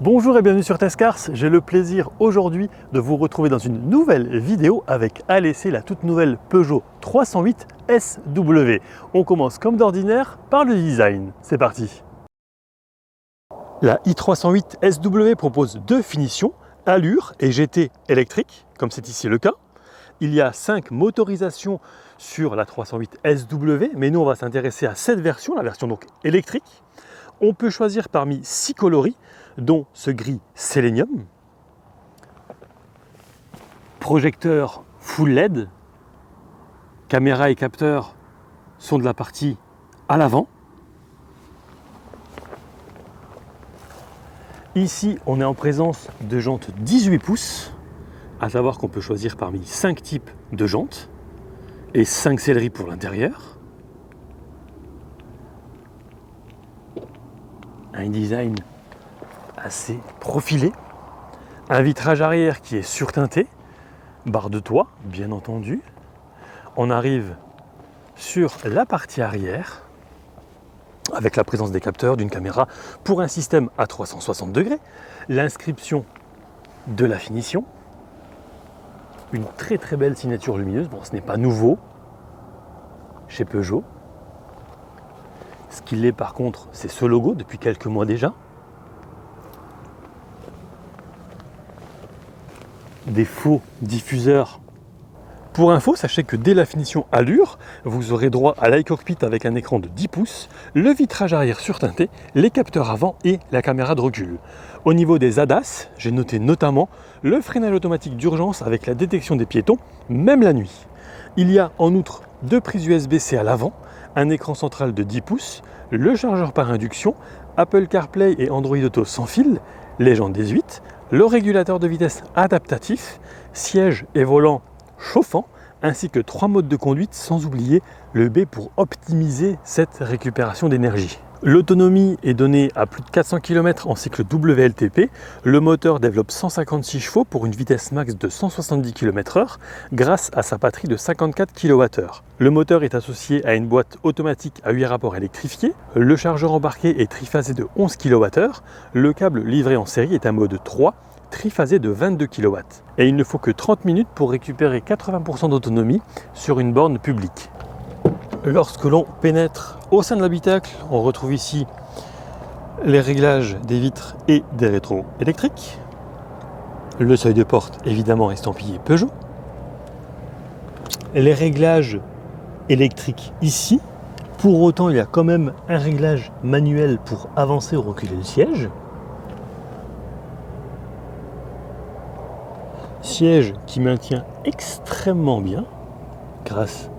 Bonjour et bienvenue sur Testcars, j'ai le plaisir aujourd'hui de vous retrouver dans une nouvelle vidéo avec à l'essai la toute nouvelle Peugeot 308 SW. On commence comme d'ordinaire par le design, c'est parti. La i308 SW propose deux finitions, allure et GT électrique, comme c'est ici le cas. Il y a 5 motorisations sur la 308 SW, mais nous on va s'intéresser à cette version, la version donc électrique. On peut choisir parmi 6 coloris, dont ce gris sélénium, projecteur full LED, caméra et capteur sont de la partie à l'avant. Ici, on est en présence de jantes 18 pouces, à savoir qu'on peut choisir parmi 5 types de jantes et 5 selleries pour l'intérieur. Un design assez profilé, un vitrage arrière qui est surteinté, barre de toit bien entendu. On arrive sur la partie arrière avec la présence des capteurs, d'une caméra pour un système à 360 degrés, l'inscription de la finition, une très très belle signature lumineuse. Bon, ce n'est pas nouveau chez Peugeot. Ce qu'il est par contre, c'est ce logo depuis quelques mois déjà. Des faux diffuseurs. Pour info, sachez que dès la finition allure, vous aurez droit à l'iCockpit avec un écran de 10 pouces, le vitrage arrière surteinté, les capteurs avant et la caméra de recul. Au niveau des ADAS, j'ai noté notamment le freinage automatique d'urgence avec la détection des piétons, même la nuit. Il y a en outre deux prises USB-C à l'avant, un écran central de 10 pouces, le chargeur par induction, Apple CarPlay et Android Auto sans fil, les jantes 18, le régulateur de vitesse adaptatif, siège et volant chauffant, ainsi que 3 modes de conduite, sans oublier le B pour optimiser cette récupération d'énergie. L'autonomie est donnée à plus de 400 km en cycle WLTP. Le moteur développe 156 chevaux pour une vitesse max de 170 km/h grâce à sa batterie de 54 kWh. Le moteur est associé à une boîte automatique à 8 rapports électrifiés. Le chargeur embarqué est triphasé de 11 kWh. Le câble livré en série est un mode 3, triphasé de 22 kW. Et il ne faut que 30 minutes pour récupérer 80% d'autonomie sur une borne publique. Lorsque l'on pénètre au sein de l'habitacle, on retrouve ici les réglages des vitres et des rétros électriques. Le seuil de porte évidemment estampillé Peugeot. Les réglages électriques ici. Pour autant, il y a quand même un réglage manuel pour avancer ou reculer le siège. Siège qui maintient extrêmement bien grâce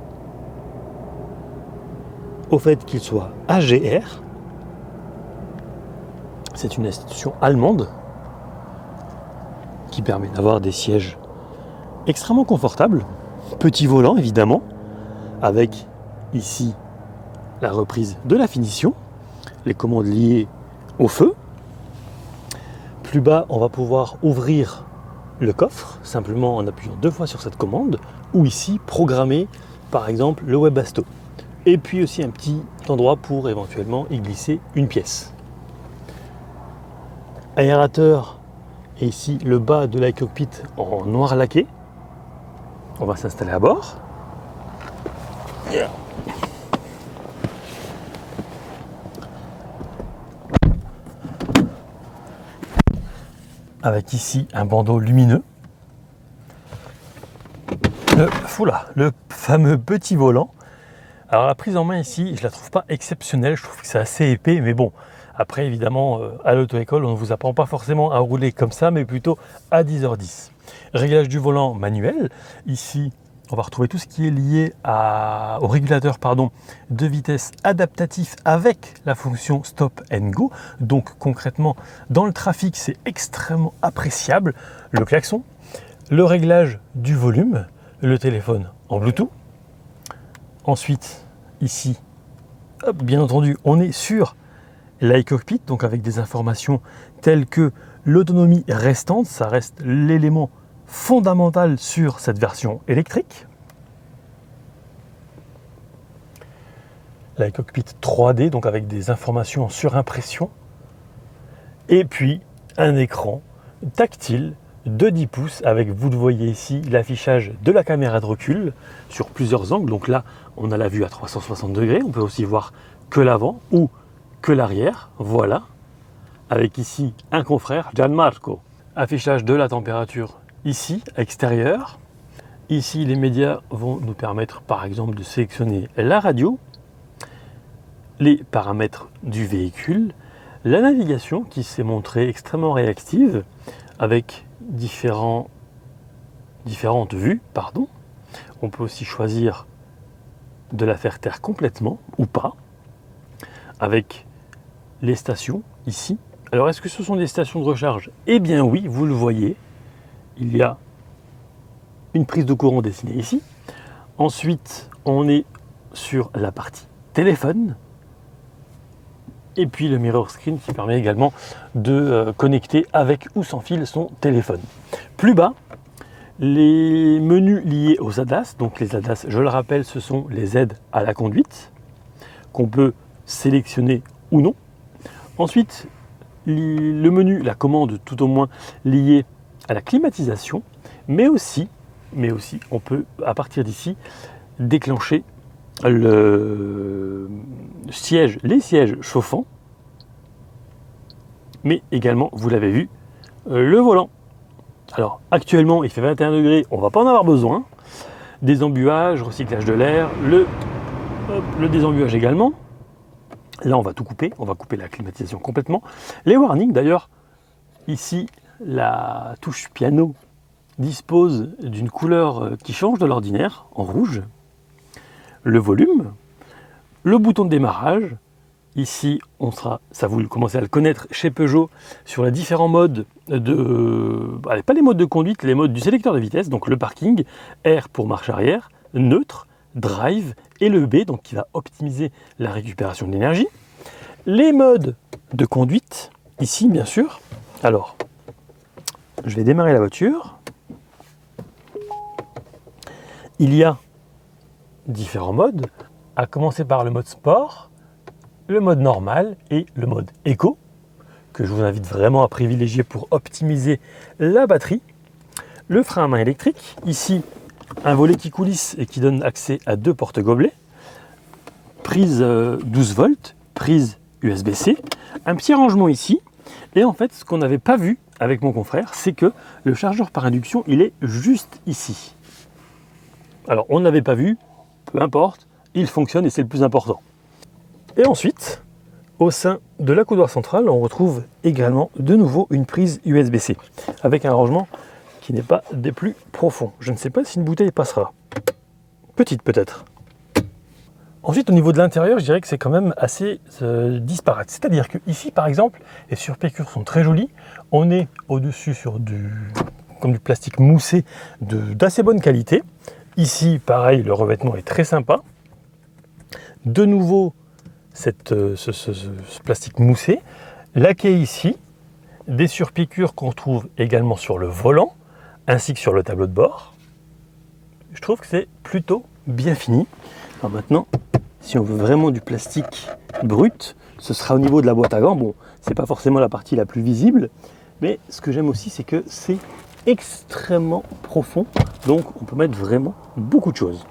au fait qu'il soit AGR. C'est une institution allemande qui permet d'avoir des sièges extrêmement confortables. Petit volant évidemment, avec ici la reprise de la finition, les commandes liées au feu. Plus bas, on va pouvoir ouvrir le coffre simplement en appuyant 2 fois sur cette commande, ou ici programmer par exemple le Webasto. Et puis aussi un petit endroit pour éventuellement y glisser une pièce. Aérateur, et ici le bas de l'iCockpit en noir laqué. On va s'installer à bord. Avec ici un bandeau lumineux. Le fameux petit volant. Alors la prise en main ici, je la trouve pas exceptionnelle, je trouve que c'est assez épais, mais bon, après évidemment à l'auto-école on ne vous apprend pas forcément à rouler comme ça, mais plutôt à 10h10. Réglage du volant manuel, ici on va retrouver tout ce qui est lié au régulateur de vitesse adaptatif avec la fonction Stop and Go, donc concrètement dans le trafic c'est extrêmement appréciable, le klaxon, le réglage du volume, le téléphone en Bluetooth. Ensuite, ici, bien entendu, on est sur l'iCockpit, donc avec des informations telles que l'autonomie restante, ça reste l'élément fondamental sur cette version électrique. l'iCockpit 3D, donc avec des informations en surimpression. Et puis un écran tactile de 10 pouces avec, vous le voyez ici, l'affichage de la caméra de recul sur plusieurs angles. Donc là, on a la vue à 360 degrés. On peut aussi voir que l'avant ou que l'arrière. Voilà. Avec ici un confrère, Gianmarco. Affichage de la température ici, à extérieur. Ici, les médias vont nous permettre, par exemple, de sélectionner la radio, les paramètres du véhicule, la navigation qui s'est montrée extrêmement réactive avec différentes vues. On peut aussi choisir de la faire taire complètement ou pas, avec les stations ici. Alors, est-ce que ce sont des stations de recharge? Eh bien oui, vous le voyez, il y a une prise de courant dessinée ici. Ensuite, on est sur la partie téléphone. Et puis le mirror screen qui permet également de connecter avec ou sans fil son téléphone. Plus bas, les menus liés aux ADAS. Donc les ADAS, je le rappelle, ce sont les aides à la conduite qu'on peut sélectionner ou non. Ensuite, le menu, la commande tout au moins liée à la climatisation, mais aussi on peut à partir d'ici déclencher les sièges chauffants, mais également, vous l'avez vu, le volant. Alors actuellement il fait 21 degrés, on ne va pas en avoir besoin. Désembuage, recyclage de l'air, le désembuage également. Là on va tout couper, on va couper la climatisation complètement. Les warnings d'ailleurs, ici la touche piano dispose d'une couleur qui change de l'ordinaire, en rouge. Le volume, le bouton de démarrage. Ici, ça vous commencez à le connaître chez Peugeot, sur les différents modes pas les modes de conduite, les modes du sélecteur de vitesse, donc le parking, R pour marche arrière, neutre, drive et le B, donc qui va optimiser la récupération d'énergie. Les modes de conduite, ici bien sûr. Alors, je vais démarrer la voiture. Il y a différents modes, à commencer par le mode sport, le mode normal et le mode éco, que je vous invite vraiment à privilégier pour optimiser la batterie. Le frein à main électrique, ici un volet qui coulisse et qui donne accès à 2 porte-gobelets, prise 12 volts, prise USB-C, un petit rangement ici, et en fait ce qu'on n'avait pas vu avec mon confrère, c'est que le chargeur par induction, il est juste ici. Alors on ne l'avait pas vu, peu importe, il fonctionne et c'est le plus important. Et ensuite, au sein de la coudoir centrale, on retrouve également de nouveau une prise USB-C, avec un rangement qui n'est pas des plus profonds. Je ne sais pas si une bouteille passera. Petite peut-être. Ensuite, au niveau de l'intérieur, je dirais que c'est quand même assez disparate. C'est-à-dire que ici, par exemple, les surpiqûres sont très jolies. On est au-dessus sur du plastique moussé d'assez bonne qualité. Ici, pareil, le revêtement est très sympa. De nouveau, ce plastique moussé, laqué ici, des surpiqûres qu'on trouve également sur le volant, ainsi que sur le tableau de bord. Je trouve que c'est plutôt bien fini. Alors maintenant, si on veut vraiment du plastique brut, ce sera au niveau de la boîte à gants. Bon, c'est pas forcément la partie la plus visible, mais ce que j'aime aussi, c'est que c'est extrêmement profond, donc on peut mettre vraiment beaucoup de choses.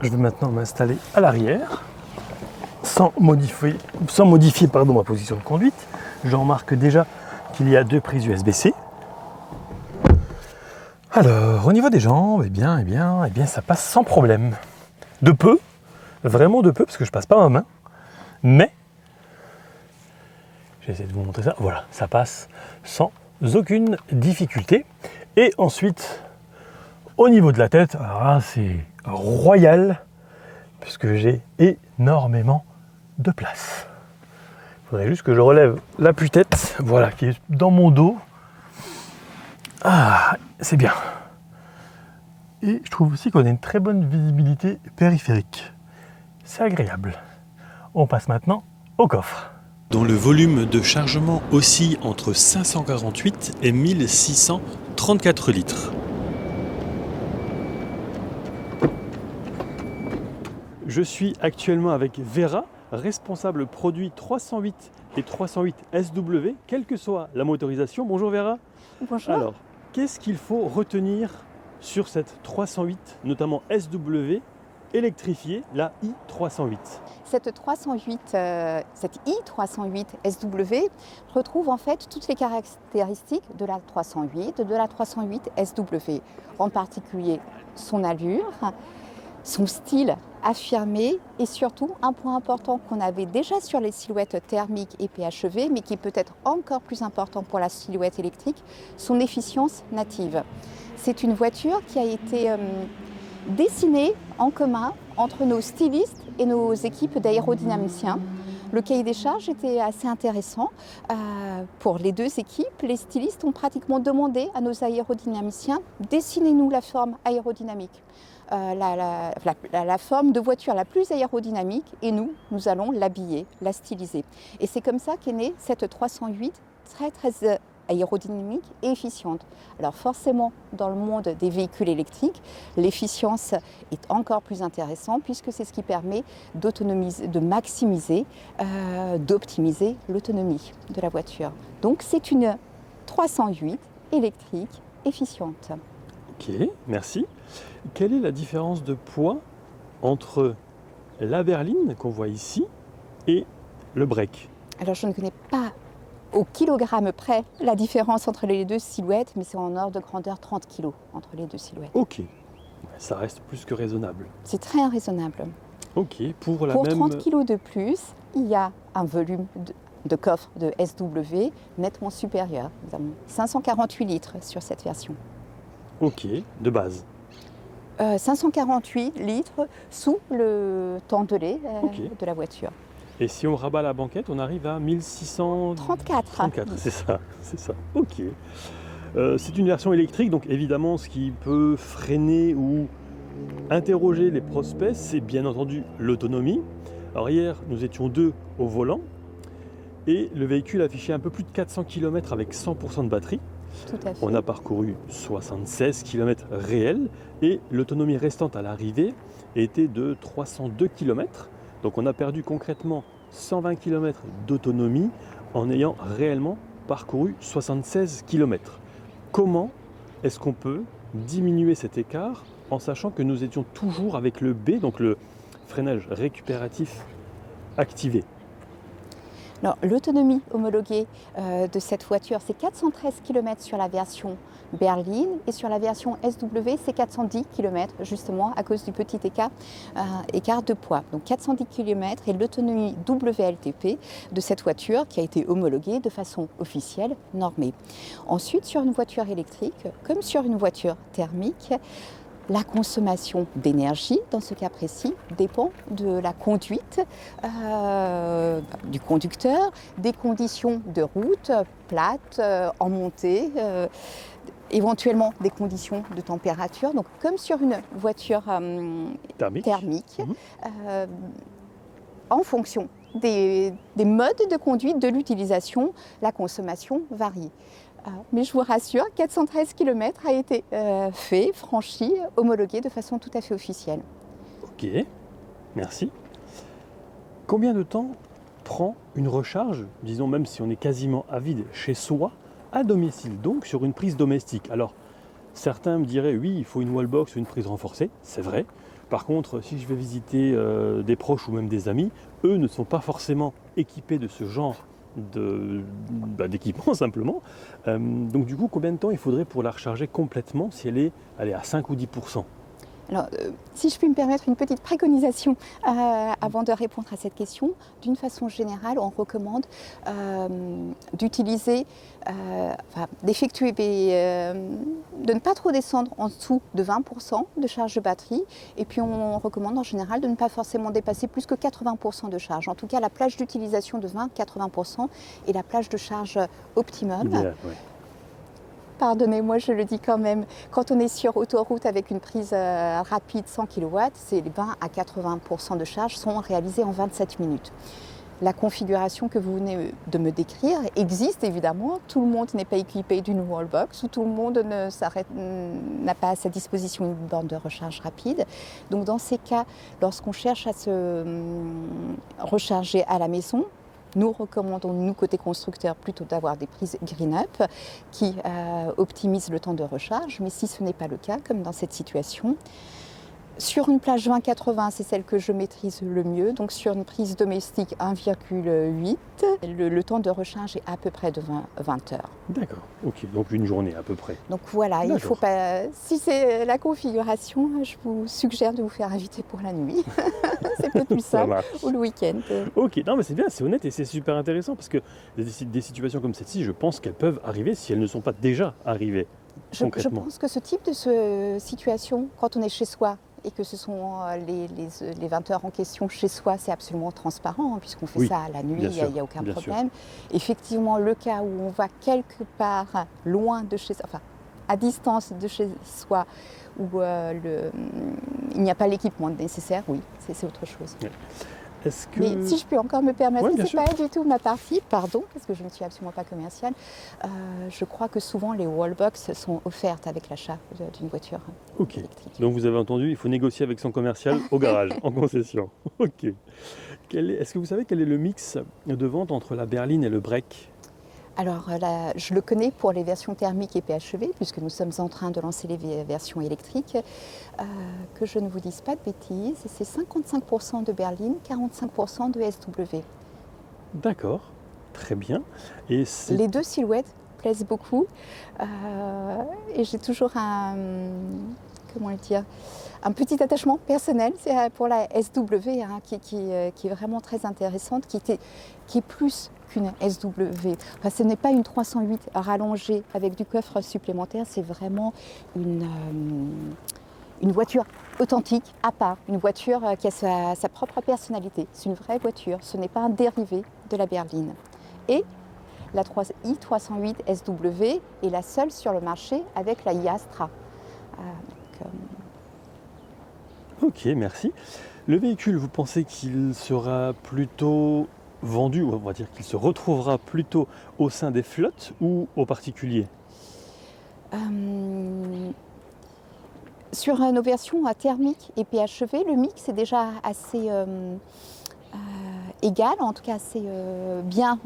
Je vais maintenant m'installer à l'arrière, sans modifier ma position de conduite. Je remarque déjà qu'il y a 2 prises USB-C. Alors, au niveau des jambes, eh bien, ça passe sans problème. De peu, vraiment de peu, parce que je passe pas ma main, mais j'essaie de vous montrer ça. Voilà, ça passe sans aucune difficulté. Et ensuite, au niveau de la tête, alors là, c'est royal, puisque j'ai énormément de place. Il faudrait juste que je relève l'appui-tête, voilà, qui est dans mon dos. Ah, c'est bien. Et je trouve aussi qu'on a une très bonne visibilité périphérique. C'est agréable. On passe maintenant au coffre. Dont le volume de chargement oscille entre 548 et 1634 litres. Je suis actuellement avec Vera. responsable produit 308 et 308 SW, quelle que soit la motorisation. Bonjour Vera. Bonjour. Alors, qu'est-ce qu'il faut retenir sur cette 308, notamment SW, électrifiée, la i308? Cette i308 SW retrouve en fait toutes les caractéristiques de la 308, de la 308 SW, en particulier son allure, son style affirmé et surtout un point important qu'on avait déjà sur les silhouettes thermiques et PHEV, mais qui est peut-être encore plus important pour la silhouette électrique, son efficience native. C'est une voiture qui a été dessinée en commun entre nos stylistes et nos équipes d'aérodynamiciens. Le cahier des charges était assez intéressant. Pour les deux équipes, les stylistes ont pratiquement demandé à nos aérodynamiciens « dessinez-nous la forme aérodynamique ». La forme de voiture la plus aérodynamique et nous allons l'habiller, la styliser. Et c'est comme ça qu'est née cette 308 très aérodynamique et efficiente. Alors forcément, dans le monde des véhicules électriques, l'efficience est encore plus intéressante puisque c'est ce qui permet d'autonomiser, de maximiser, d'optimiser l'autonomie de la voiture. Donc c'est une 308 électrique efficiente. Ok, merci. Quelle est la différence de poids entre la berline qu'on voit ici et le break? Alors je ne connais pas au kilogramme près la différence entre les deux silhouettes, mais c'est en ordre de grandeur 30 kg entre les deux silhouettes. Ok, ça reste plus que raisonnable. C'est très raisonnable. Ok, pour 30 kg de plus, il y a un volume de coffre de SW nettement supérieur. Nous avons 548 litres sur cette version. Ok, de base. 548 litres sous le tandelet de la voiture. Et si on rabat la banquette, on arrive à 1634. 34, c'est ça. Ok. C'est une version électrique, donc évidemment, ce qui peut freiner ou interroger les prospects, c'est bien entendu l'autonomie. Alors hier, nous étions deux au volant et le véhicule affichait un peu plus de 400 km avec 100% de batterie. Tout à fait. On a parcouru 76 km réels et l'autonomie restante à l'arrivée était de 302 km. Donc on a perdu concrètement 120 km d'autonomie en ayant réellement parcouru 76 km. Comment est-ce qu'on peut diminuer cet écart en sachant que nous étions toujours avec le B, donc le freinage récupératif activé? Alors, l'autonomie homologuée de cette voiture, c'est 413 km sur la version berline et sur la version SW, c'est 410 km justement à cause du petit écart de poids. Donc 410 km et l'autonomie WLTP de cette voiture qui a été homologuée de façon officielle, normée. Ensuite, sur une voiture électrique, comme sur une voiture thermique, la consommation d'énergie, dans ce cas précis, dépend de la conduite du conducteur, des conditions de route, plate, en montée, éventuellement des conditions de température. Donc, comme sur une voiture thermique, en fonction des modes de conduite, de l'utilisation, la consommation varie. Mais je vous rassure, 413 km a été franchi, homologué de façon tout à fait officielle. Ok, merci. Combien de temps prend une recharge, disons même si on est quasiment à vide chez soi, à domicile, donc sur une prise domestique? Alors, certains me diraient, oui, il faut une wallbox ou une prise renforcée, c'est vrai. Par contre, si je vais visiter des proches ou même des amis, eux ne sont pas forcément équipés de ce genre d'équipement simplement. Donc du coup, combien de temps il faudrait pour la recharger complètement si elle est à 5 ou 10%? Alors, si je puis me permettre une petite préconisation avant de répondre à cette question, d'une façon générale, on recommande d'utiliser, d'effectuer, de ne pas trop descendre en dessous de 20% de charge de batterie. Et puis on recommande en général de ne pas forcément dépasser plus que 80% de charge. En tout cas, la plage d'utilisation de 20-80% est la plage de charge optimum. Idéal, ouais. Pardonnez-moi, je le dis quand même, quand on est sur autoroute avec une prise rapide 100 kW, c'est les 20 à 80% de charge sont réalisés en 27 minutes. La configuration que vous venez de me décrire existe évidemment. Tout le monde n'est pas équipé d'une wallbox ou tout le monde n'a pas à sa disposition une borne de recharge rapide. Donc dans ces cas, lorsqu'on cherche à se recharger à la maison, nous recommandons, nous côté constructeur, plutôt d'avoir des prises Green Up qui optimisent le temps de recharge. Mais si ce n'est pas le cas, comme dans cette situation, sur une plage 20-80, c'est celle que je maîtrise le mieux. Donc sur une prise domestique 1,8, le temps de recharge est à peu près de 20 heures. D'accord, ok, donc une journée à peu près. Donc voilà, il faut pas. Si c'est la configuration, je vous suggère de vous faire inviter pour la nuit. C'est peut-être plus simple, ou le week-end. Ok, non mais c'est bien, c'est honnête et c'est super intéressant parce que des situations comme celle-ci, je pense qu'elles peuvent arriver si elles ne sont pas déjà arrivées. Je pense que ce type de situation, quand on est chez soi, et que ce sont les 20 heures en question chez soi, c'est absolument transparent, hein, puisqu'on fait ça la nuit, il n'y a aucun problème. Effectivement, le cas où on va quelque part loin de chez soi, enfin à distance de chez soi, où il n'y a pas l'équipement nécessaire, oui, c'est autre chose. Ouais. Mais si je peux encore me permettre, ouais, c'est pas du tout ma partie, pardon, parce que je ne suis absolument pas commerciale. Je crois que souvent les wallbox sont offertes avec l'achat d'une voiture électrique. Donc vous avez entendu, il faut négocier avec son commercial au garage, en concession. Ok. Est-ce que vous savez quel est le mix de vente entre la berline et le break ? Alors là, je le connais pour les versions thermiques et PHEV, puisque nous sommes en train de lancer les versions électriques. Que je ne vous dise pas de bêtises, c'est 55% de berline, 45% de SW. D'accord, très bien. Et les deux silhouettes plaisent beaucoup. Et j'ai toujours un petit attachement personnel, c'est pour la SW, hein, qui est vraiment très intéressante, qui est plus qu'une SW. Enfin, ce n'est pas une 308 rallongée avec du coffre supplémentaire, c'est vraiment une voiture authentique, à part, une voiture qui a sa propre personnalité. C'est une vraie voiture, ce n'est pas un dérivé de la berline. Et la i308 SW est la seule sur le marché avec la i-Astra. Ok, merci. Le véhicule, vous pensez qu'il sera plutôt vendu, ou on va dire qu'il se retrouvera plutôt au sein des flottes ou aux particuliers ? Sur nos versions thermiques et PHEV, le mix est déjà assez égal, en tout cas assez bien,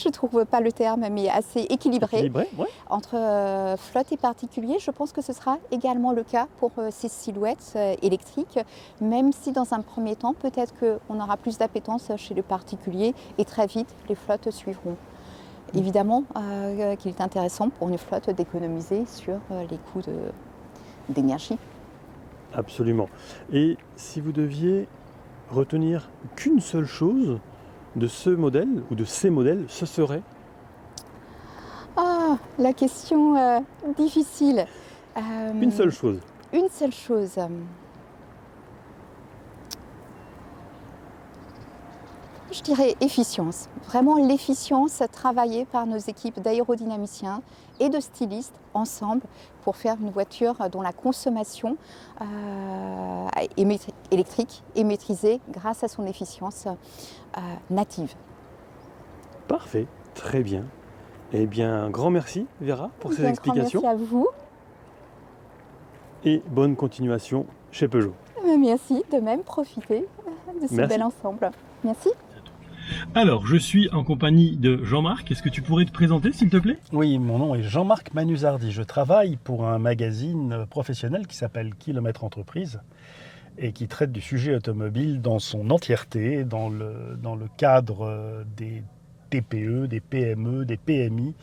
je ne trouve pas le terme, mais assez équilibré ouais. entre flotte et particulier. Je pense que ce sera également le cas pour ces silhouettes électriques, même si dans un premier temps, peut-être qu'on aura plus d'appétence chez les particuliers et très vite, les flottes suivront. Évidemment qu'il est intéressant pour une flotte d'économiser sur les coûts d'énergie. Absolument. Et si vous deviez retenir qu'une seule chose de ce modèle ou de ces modèles, ce serait ? Ah, la question difficile. Une seule chose. Une seule chose. Je dirais efficience. Vraiment l'efficience travaillée par nos équipes d'aérodynamiciens et de stylistes ensemble pour faire une voiture dont la consommation électrique est maîtrisée grâce à son efficience native. Parfait, très bien. Eh bien, un grand merci Vera pour ces explications. Merci à vous. Et bonne continuation chez Peugeot. Merci, de même, profitez de ce bel ensemble. Merci. Alors, je suis en compagnie de Jean-Marc. Est-ce que tu pourrais te présenter, s'il te plaît ? Oui, mon nom est Jean-Marc Manuzardi. Je travaille pour un magazine professionnel qui s'appelle Kilomètre Entreprise et qui traite du sujet automobile dans son entièreté, dans le cadre des TPE, des PME, des PMI.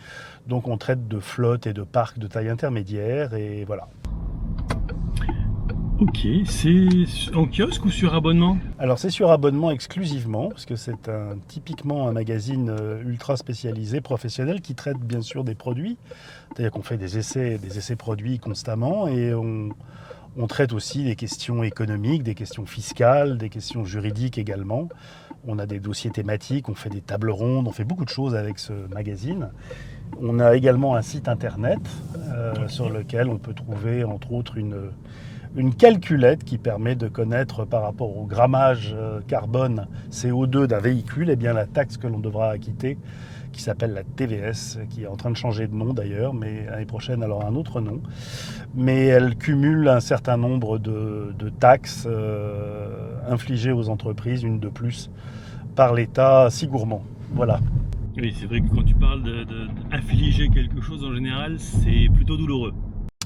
Donc on traite de flotte et de parcs de taille intermédiaire et voilà. Ok, c'est en kiosque ou sur abonnement ? Alors c'est sur abonnement exclusivement, parce que c'est typiquement un magazine ultra spécialisé, professionnel, qui traite bien sûr des produits. C'est-à-dire qu'on fait des essais produits constamment et on traite aussi des questions économiques, des questions fiscales, des questions juridiques également. On a des dossiers thématiques, on fait des tables rondes, on fait beaucoup de choses avec ce magazine. On a également un site internet sur lequel on peut trouver entre autres une calculette qui permet de connaître par rapport au grammage carbone CO2 d'un véhicule, eh bien la taxe que l'on devra acquitter, qui s'appelle la TVS, qui est en train de changer de nom d'ailleurs, mais l'année prochaine elle aura un autre nom. Mais elle cumule un certain nombre de taxes infligées aux entreprises, une de plus, par l'État si gourmand. Voilà. Oui, c'est vrai que quand tu parles d'infliger quelque chose en général, c'est plutôt douloureux.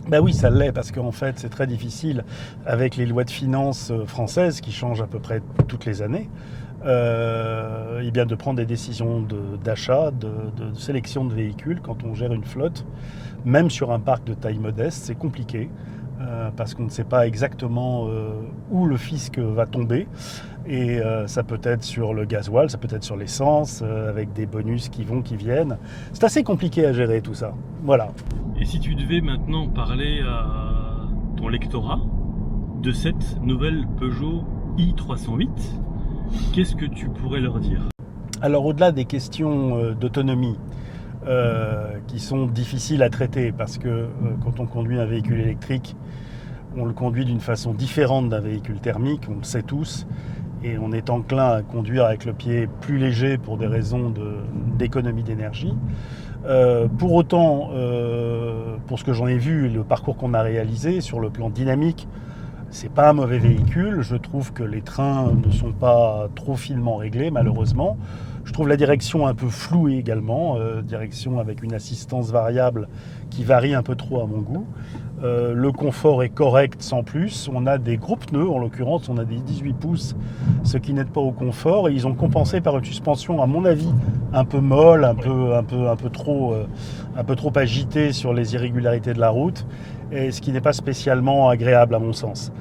Ben oui, ça l'est, parce qu'en fait, c'est très difficile avec les lois de finances françaises qui changent à peu près toutes les années, et bien de prendre des décisions d'achat, de sélection de véhicules quand on gère une flotte. Même sur un parc de taille modeste, c'est compliqué, parce qu'on ne sait pas exactement où le fisc va tomber. Et ça peut être sur le gasoil, ça peut être sur l'essence, avec des bonus qui vont, qui viennent. C'est assez compliqué à gérer tout ça. Voilà. Et si tu devais maintenant parler à ton lectorat de cette nouvelle Peugeot i308, qu'est-ce que tu pourrais leur dire? Alors au-delà des questions d'autonomie, qui sont difficiles à traiter, parce que quand on conduit un véhicule électrique, on le conduit d'une façon différente d'un véhicule thermique, on le sait tous, et on est enclin à conduire avec le pied plus léger pour des raisons d'économie d'énergie. Pour autant, pour ce que j'en ai vu et le parcours qu'on a réalisé sur le plan dynamique, c'est pas un mauvais véhicule. Je trouve que les trains ne sont pas trop finement réglés, malheureusement. Je trouve la direction un peu floue également, direction avec une assistance variable qui varie un peu trop à mon goût. Le confort est correct sans plus. On a des gros pneus, en l'occurrence, on a des 18 pouces, ce qui n'aide pas au confort. Et ils ont compensé par une suspension, à mon avis, un peu molle, un peu trop agitée sur les irrégularités de la route, et ce qui n'est pas spécialement agréable à mon sens.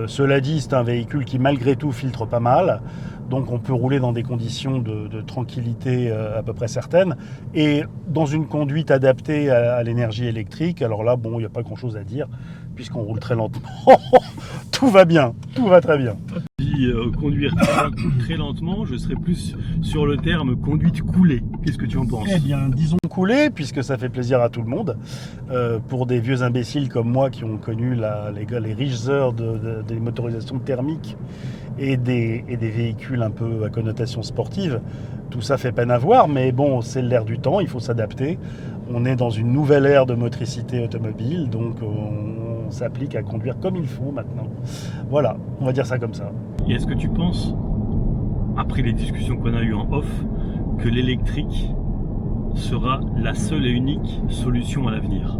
Cela dit, c'est un véhicule qui malgré tout filtre pas mal, donc on peut rouler dans des conditions de tranquillité à peu près certaines, et dans une conduite adaptée à l'énergie électrique. Alors là, bon, il n'y a pas grand chose à dire, puisqu'on roule très lentement. Tout va bien, tout va très bien. Conduire très lentement, je serais plus sur le terme conduite coulée. Qu'est-ce que tu en penses? Eh bien, disons coulée, puisque ça fait plaisir à tout le monde. Pour des vieux imbéciles comme moi qui ont connu les riches heures des motorisations thermiques et des véhicules un peu à connotation sportive, tout ça fait peine à voir, mais bon, c'est l'air du temps, il faut s'adapter. On est dans une nouvelle ère de motricité automobile, donc on s'applique à conduire comme il faut maintenant. Voilà, on va dire ça comme ça. Et est-ce que tu penses, après les discussions qu'on a eues en off, que l'électrique sera la seule et unique solution à l'avenir?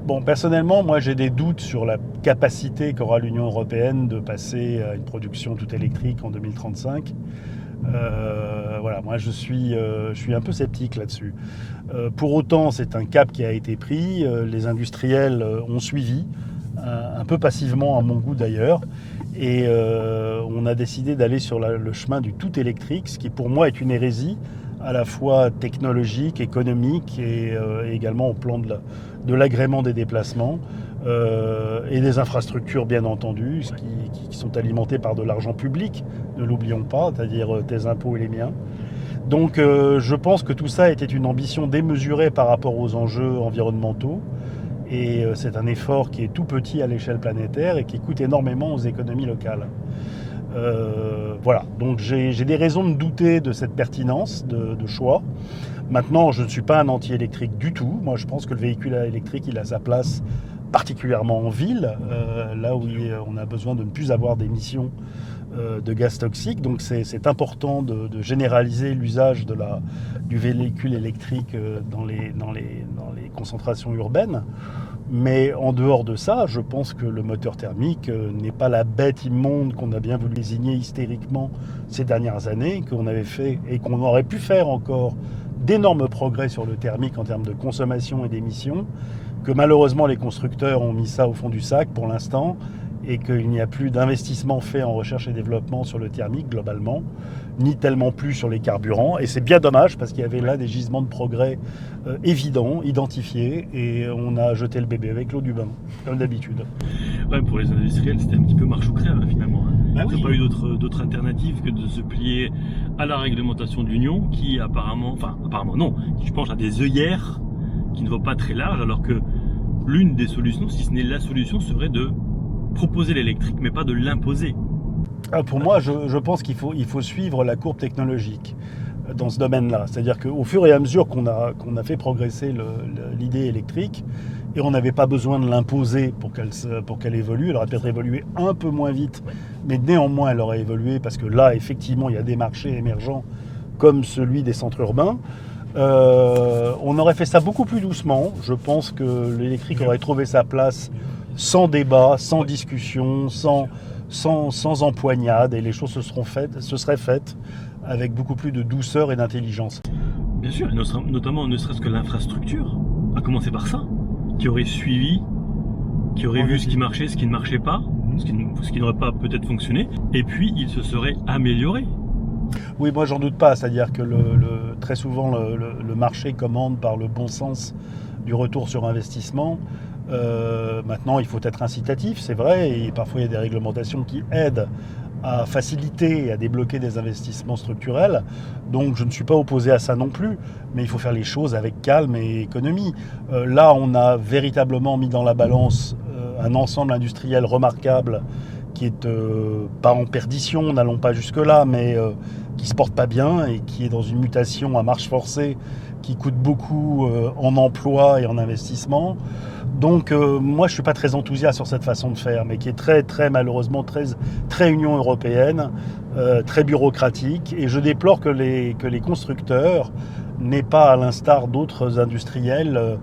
Bon, personnellement, moi j'ai des doutes sur la capacité qu'aura l'Union européenne de passer à une production tout électrique en 2035. Voilà, moi je suis un peu sceptique là-dessus. Pour autant, c'est un cap qui a été pris, les industriels ont suivi, un peu passivement à mon goût d'ailleurs, et on a décidé d'aller sur le chemin du tout électrique, ce qui pour moi est une hérésie, à la fois technologique, économique et également au plan de l'agrément des déplacements et des infrastructures bien entendu, qui sont alimentées par de l'argent public, ne l'oublions pas, c'est-à-dire tes impôts et les miens. Donc je pense que tout ça était une ambition démesurée par rapport aux enjeux environnementaux, et c'est un effort qui est tout petit à l'échelle planétaire et qui coûte énormément aux économies locales. Voilà, donc j'ai des raisons de douter de cette pertinence de choix. Maintenant, je ne suis pas un anti-électrique du tout. Moi, je pense que le véhicule électrique, il a sa place particulièrement en ville, là où on a besoin de ne plus avoir d'émissions de gaz toxiques. Donc c'est important de généraliser l'usage du véhicule électrique dans les concentrations urbaines. Mais en dehors de ça, je pense que le moteur thermique n'est pas la bête immonde qu'on a bien voulu désigner hystériquement ces dernières années, qu'on avait fait et qu'on aurait pu faire encore d'énormes progrès sur le thermique en termes de consommation et d'émissions, que malheureusement les constructeurs ont mis ça au fond du sac pour l'instant, et qu'il n'y a plus d'investissement fait en recherche et développement sur le thermique globalement, ni tellement plus sur les carburants. Et c'est bien dommage parce qu'il y avait là des gisements de progrès évidents, identifiés, et on a jeté le bébé avec l'eau du bain, comme d'habitude. Ouais, pour les industriels, c'était un petit peu marche ou crève finalement. Bah Ils n'ont oui. pas eu d'autre alternative que de se plier à la réglementation de l'Union, qui apparemment non, qui je pense a des œillères qui ne vont pas très larges, alors que l'une des solutions, si ce n'est la solution, serait de proposer l'électrique, mais pas de l'imposer. Pour moi, je pense qu'il faut suivre la courbe technologique dans ce domaine-là. C'est-à-dire qu'au fur et à mesure qu'on a fait progresser l'idée électrique, et on n'avait pas besoin de l'imposer pour qu'elle évolue, elle aurait peut-être évolué un peu moins vite, mais néanmoins elle aurait évolué parce que là, effectivement, il y a des marchés émergents comme celui des centres urbains. On aurait fait ça beaucoup plus doucement. Je pense que l'électrique aurait trouvé sa place sans débat, sans discussion, sans empoignade, et les choses se seraient faites avec beaucoup plus de douceur et d'intelligence. Bien sûr, et notamment ne serait-ce que l'infrastructure, à commencer par ça, qui aurait suivi, qui aurait vu ce qui marchait, ce qui ne marchait pas, ce qui n'aurait pas peut-être fonctionné, et puis il se serait amélioré. Oui, moi j'en doute pas, c'est-à-dire que très souvent le marché commande par le bon sens du retour sur investissement. Maintenant, il faut être incitatif, c'est vrai, et parfois il y a des réglementations qui aident à faciliter et à débloquer des investissements structurels. Donc je ne suis pas opposé à ça non plus, mais il faut faire les choses avec calme et économie. Là, on a véritablement mis dans la balance un ensemble industriel remarquable qui est pas en perdition, n'allons pas jusque-là, mais qui se porte pas bien et qui est dans une mutation à marche forcée, qui coûte beaucoup en emploi et en investissement. Donc moi je suis pas très enthousiaste sur cette façon de faire, mais qui est très malheureusement très Union européenne, très bureaucratique, et je déplore que les constructeurs n'aient pas, à l'instar d'autres industriels,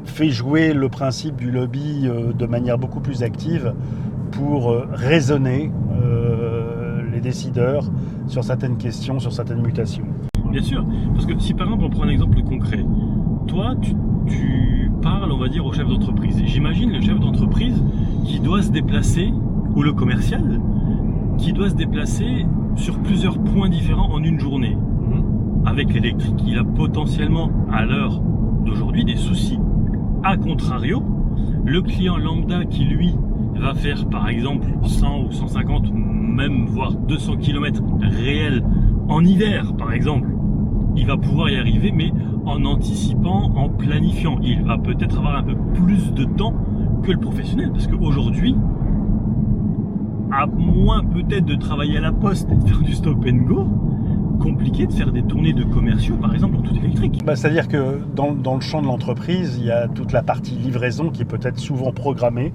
fait jouer le principe du lobby de manière beaucoup plus active pour raisonner les décideurs sur certaines questions, sur certaines mutations. Bien sûr, parce que si par exemple on prend un exemple concret, toi tu parles, on va dire, au chef d'entreprise. J'imagine le chef d'entreprise qui doit se déplacer, ou le commercial, qui doit se déplacer sur plusieurs points différents en une journée. Avec l'électrique, il a potentiellement, à l'heure d'aujourd'hui, des soucis. A contrario, le client lambda qui, lui, va faire par exemple 100 ou 150, même voire 200 km réels en hiver, par exemple, il va pouvoir y arriver, mais en anticipant, en planifiant. Il va peut-être avoir un peu plus de temps que le professionnel, parce qu'aujourd'hui, à moins peut-être de travailler à la poste et de faire du stop and go, compliqué de faire des tournées de commerciaux, par exemple, en tout électrique. C'est-à-dire que dans le champ de l'entreprise, il y a toute la partie livraison qui peut être souvent programmée,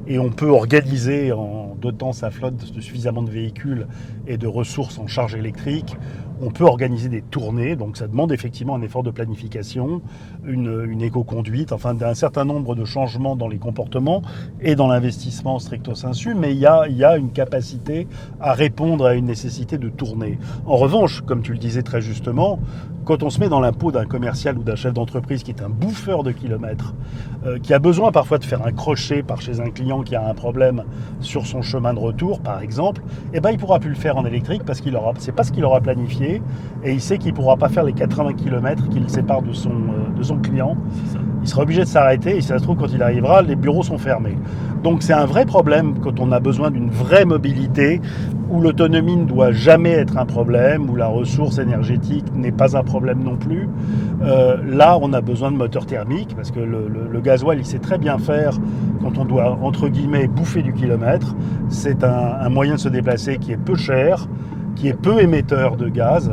et on peut organiser, en dotant sa flotte de suffisamment de véhicules et de ressources en charge électrique, on peut organiser des tournées, donc ça demande effectivement un effort de planification, une éco-conduite, enfin d'un certain nombre de changements dans les comportements et dans l'investissement stricto sensu, mais il y a une capacité à répondre à une nécessité de tourner. En revanche, comme tu le disais très justement, quand on se met dans la peau d'un commercial ou d'un chef d'entreprise qui est un bouffeur de kilomètres, qui a besoin parfois de faire un crochet par chez un client qui a un problème sur son chemin de retour, par exemple, eh ben, il ne pourra plus le faire en électrique parce c'est pas ce qu'il aura planifié, et il sait qu'il ne pourra pas faire les 80 km qui le séparent de son client. Il sera obligé de s'arrêter, et si ça se trouve, quand il arrivera, les bureaux sont fermés. Donc c'est un vrai problème quand on a besoin d'une vraie mobilité, où l'autonomie ne doit jamais être un problème, où la ressource énergétique n'est pas un problème non plus. Là, on a besoin de moteurs thermiques, parce que le gasoil, il sait très bien faire quand on doit, entre guillemets, bouffer du kilomètre. C'est un moyen de se déplacer qui est peu cher, qui est peu émetteur de gaz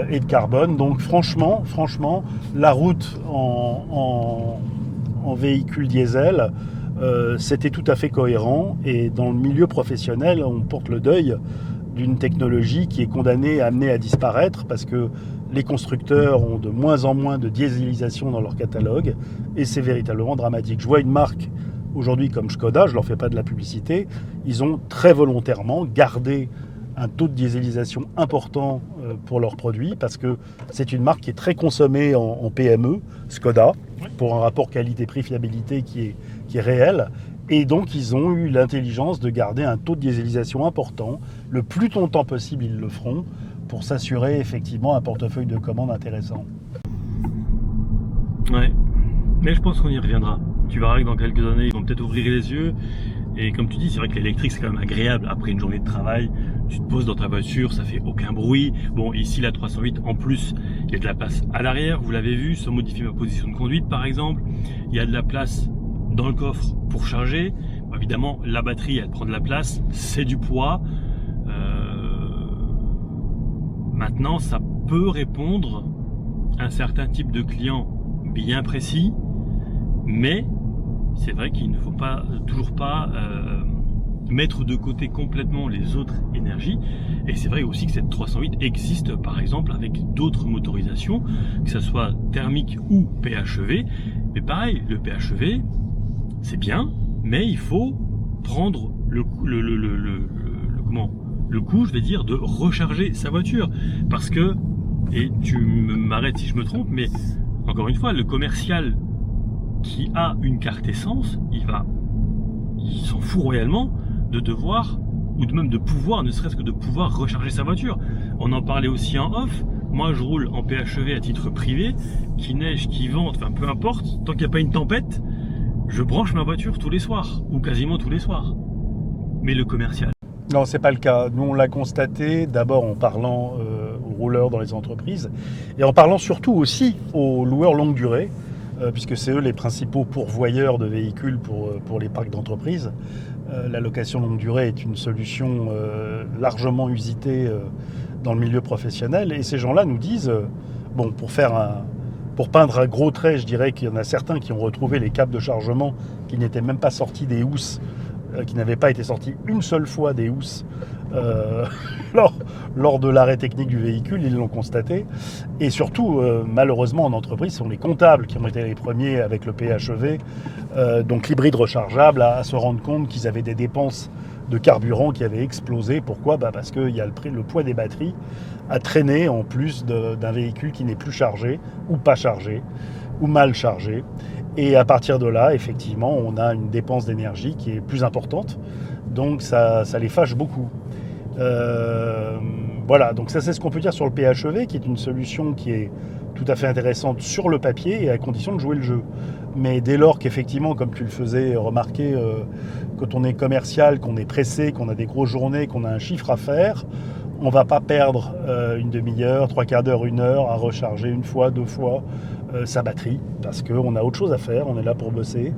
et de carbone. Donc franchement, la route en véhicule diesel, c'était tout à fait cohérent. Et dans le milieu professionnel, on porte le deuil d'une technologie qui est condamnée, amenée à disparaître, parce que les constructeurs ont de moins en moins de dieselisation dans leur catalogue, et c'est véritablement dramatique. Je vois une marque aujourd'hui comme Skoda, je ne leur fais pas de la publicité, ils ont très volontairement gardé un taux de dieselisation important pour leurs produits, parce que c'est une marque qui est très consommée en PME, Skoda, pour un rapport qualité-prix-fiabilité qui est réel. Et donc ils ont eu l'intelligence de garder un taux de dieselisation important. Le plus longtemps possible, ils le feront, pour s'assurer effectivement un portefeuille de commandes intéressant. Ouais, mais je pense qu'on y reviendra. Tu verras que dans quelques années, ils vont peut-être ouvrir les yeux. Et comme tu dis, c'est vrai que l'électrique, c'est quand même agréable. Après une journée de travail, tu te poses dans ta voiture, ça fait aucun bruit. Bon, ici, la 308, en plus, il y a de la place à l'arrière, vous l'avez vu, sans modifier ma position de conduite, par exemple. Il y a de la place dans le coffre pour charger. évidemment, la batterie, elle prend de la place, c'est du poids. Maintenant, ça peut répondre à un certain type de client bien précis, mais c'est vrai qu'il ne faut pas toujours pas mettre de côté complètement les autres énergies. Et c'est vrai aussi que cette 308 existe par exemple avec d'autres motorisations, que ce soit thermique ou PHEV. Mais pareil, le PHEV, c'est bien, mais il faut prendre le coup, je vais dire, de recharger sa voiture. Parce que, et tu m'arrêtes si je me trompe, mais encore une fois, le commercial qui a une carte essence, il s'en fout royalement de devoir, ou de même de pouvoir, ne serait-ce que de pouvoir recharger sa voiture. On en parlait aussi en off. Moi, je roule en PHEV à titre privé, qu'il neige, qu'il vente, enfin peu importe, tant qu'il n'y a pas une tempête, je branche ma voiture tous les soirs, ou quasiment tous les soirs. Mais le commercial... Non, c'est pas le cas. Nous, on l'a constaté d'abord en parlant aux rouleurs dans les entreprises et en parlant surtout aussi aux loueurs longue durée, puisque c'est eux les principaux pourvoyeurs de véhicules pour les parcs d'entreprise. La location longue durée est une solution largement usitée dans le milieu professionnel et ces gens-là nous disent, bon, pour peindre un gros trait, je dirais qu'il y en a certains qui ont retrouvé les câbles de chargement qui n'étaient même pas sortis des housses, qui n'avaient pas été sortis une seule fois des housses lors de l'arrêt technique du véhicule, ils l'ont constaté. Et surtout, malheureusement, en entreprise, ce sont les comptables qui ont été les premiers avec le PHEV, donc l'hybride rechargeable, à se rendre compte qu'ils avaient des dépenses de carburant qui avaient explosé. Pourquoi ? Parce qu'il y a le poids des batteries à traîner en plus d'un véhicule qui n'est plus chargé, ou pas chargé, ou mal chargé. Et à partir de là, effectivement, on a une dépense d'énergie qui est plus importante. Donc ça les fâche beaucoup. Voilà, donc ça c'est ce qu'on peut dire sur le PHEV, qui est une solution qui est tout à fait intéressante sur le papier et à condition de jouer le jeu. Mais dès lors qu'effectivement, comme tu le faisais remarquer, quand on est commercial, qu'on est pressé, qu'on a des grosses journées, qu'on a un chiffre à faire, on ne va pas perdre une demi-heure, 3/4 d'heure, 1 heure à recharger une fois, 2 fois sa batterie, parce qu'on a autre chose à faire, on est là pour bosser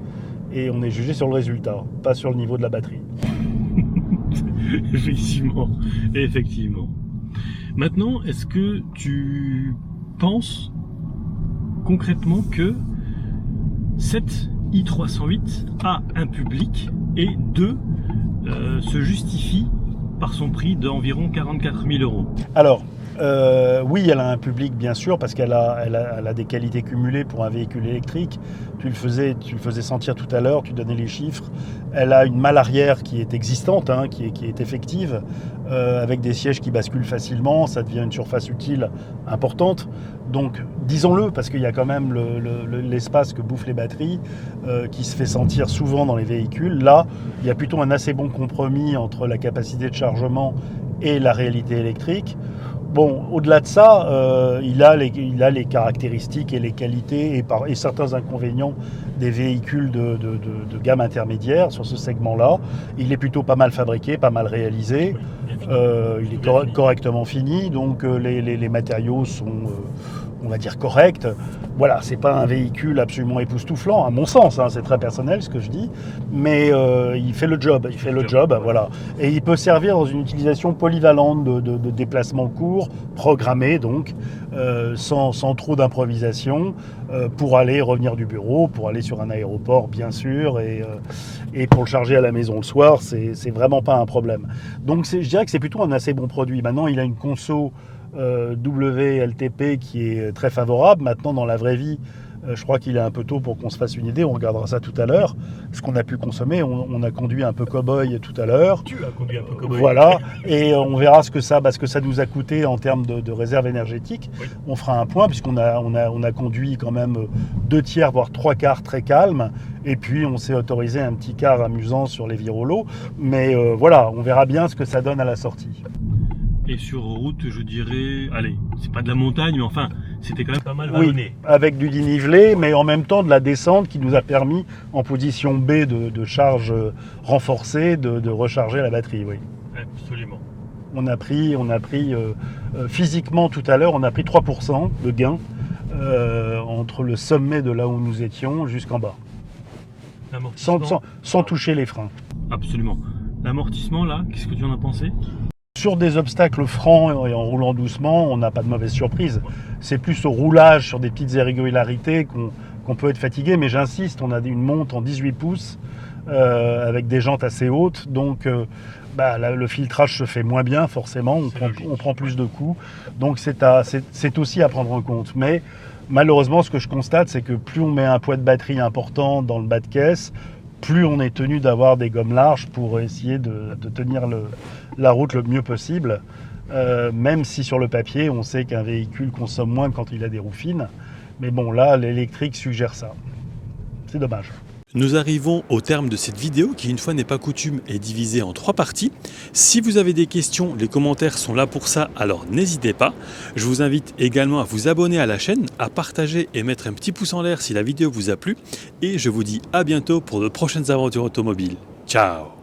et on est jugé sur le résultat, pas sur le niveau de la batterie. Effectivement. Maintenant, est-ce que tu penses concrètement que cette i308 a un public et se justifie par son prix d'environ 44 000 €? Alors, oui, elle a un public bien sûr parce qu'elle a des qualités cumulées pour un véhicule électrique. Tu le faisais sentir tout à l'heure, tu donnais les chiffres. Elle a une malle arrière qui est existante, qui est effective, avec des sièges qui basculent facilement. Ça devient une surface utile importante. Donc, disons-le, parce qu'il y a quand même l'espace que bouffent les batteries qui se fait sentir souvent dans les véhicules. Là, il y a plutôt un assez bon compromis entre la capacité de chargement et la réalité électrique. Bon, au-delà de ça, il a les caractéristiques et les qualités et certains inconvénients des véhicules de gamme intermédiaire sur ce segment-là. Il est plutôt pas mal fabriqué, pas mal réalisé. Il est correctement fini, donc les matériaux sont, on va dire, corrects. Voilà, c'est pas un véhicule absolument époustouflant, à mon sens, c'est très personnel ce que je dis, mais il fait le job, voilà. Et il peut servir dans une utilisation polyvalente de déplacements courts, programmés donc, sans trop d'improvisation, pour aller et revenir du bureau, pour aller sur un aéroport bien sûr, et pour le charger à la maison le soir, c'est vraiment pas un problème. Donc je dirais que c'est plutôt un assez bon produit. Maintenant, il a une conso WLTP qui est très favorable. Maintenant, dans la vraie vie, je crois qu'il est un peu tôt pour qu'on se fasse une idée. On regardera ça tout à l'heure. Ce qu'on a pu consommer, on a conduit un peu cow-boy tout à l'heure. Tu as conduit un peu cow-boy. Voilà, et on verra ce que ça nous a coûté en termes de réserve énergétique. Oui. On fera un point puisqu'on a conduit quand même 2/3 voire 3/4 très calme. Et puis on s'est autorisé un petit quart amusant sur les virolos. Mais voilà, on verra bien ce que ça donne à la sortie. Et sur route, je dirais, allez, c'est pas de la montagne, mais enfin, c'était quand même pas mal vallonné. Oui, avec du dénivelé, mais en même temps de la descente qui nous a permis, en position B de charge renforcée, de recharger la batterie, oui. Absolument. On a pris physiquement tout à l'heure, on a pris 3% de gain entre le sommet de là où nous étions jusqu'en bas. Sans toucher les freins. Absolument. L'amortissement là, qu'est-ce que tu en as pensé? Sur des obstacles francs et en roulant doucement, on n'a pas de mauvaise surprise. C'est plus au roulage sur des petites irrégularités qu'on peut être fatigué, mais j'insiste, on a une monte en 18 pouces avec des jantes assez hautes, donc le filtrage se fait moins bien forcément, on prend plus de coups, donc c'est aussi à prendre en compte. Mais malheureusement, ce que je constate, c'est que plus on met un poids de batterie important dans le bas de caisse, plus on est tenu d'avoir des gommes larges pour essayer de tenir la route le mieux possible, même si sur le papier, on sait qu'un véhicule consomme moins quand il a des roues fines. Mais bon, là, l'électrique suggère ça. C'est dommage. Nous arrivons au terme de cette vidéo qui, une fois n'est pas coutume, est divisée en 3 parties. Si vous avez des questions, les commentaires sont là pour ça, alors n'hésitez pas. Je vous invite également à vous abonner à la chaîne, à partager et mettre un petit pouce en l'air si la vidéo vous a plu. Et je vous dis à bientôt pour de prochaines aventures automobiles. Ciao!